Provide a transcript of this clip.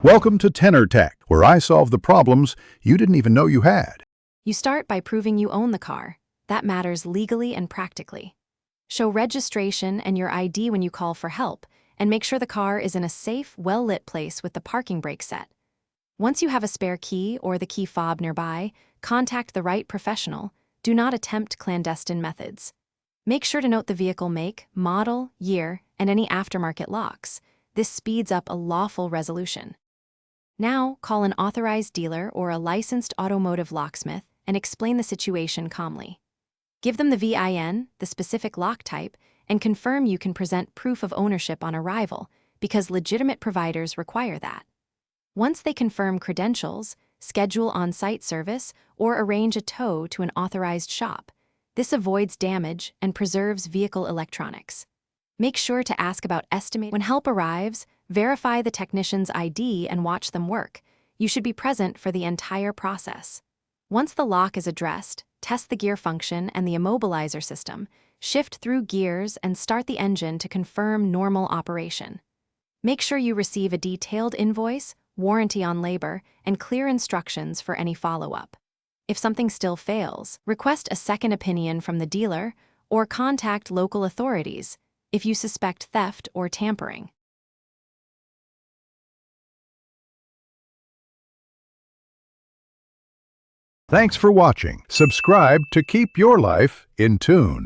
Welcome to Tenor Tech, where I solve the problems you didn't even know you had. You start by proving you own the car. That matters legally and practically. Show registration and your ID when you call for help, and make sure the car is in a safe, well-lit place with the parking brake set. Once you have a spare key or the key fob nearby, contact the right professional. Do not attempt clandestine methods. Make sure to note the vehicle make, model, year, and any aftermarket locks. This speeds up a lawful resolution. Now, call an authorized dealer or a licensed automotive locksmith and explain the situation calmly. Give them the VIN, the specific lock type, and confirm you can present proof of ownership on arrival, because legitimate providers require that. Once they confirm credentials, schedule on-site service or arrange a tow to an authorized shop. This avoids damage and preserves vehicle electronics. Make sure to ask about estimate. When help arrives, verify the technician's ID and watch them work. You should be present for the entire process. Once the lock is addressed, test the gear function and the immobilizer system, shift through gears and start the engine to confirm normal operation. Make sure you receive a detailed invoice, warranty on labor, and clear instructions for any follow-up. If something still fails, request a second opinion from the dealer or contact local authorities if you suspect theft or tampering. Thanks for watching. Subscribe to keep your life in tune.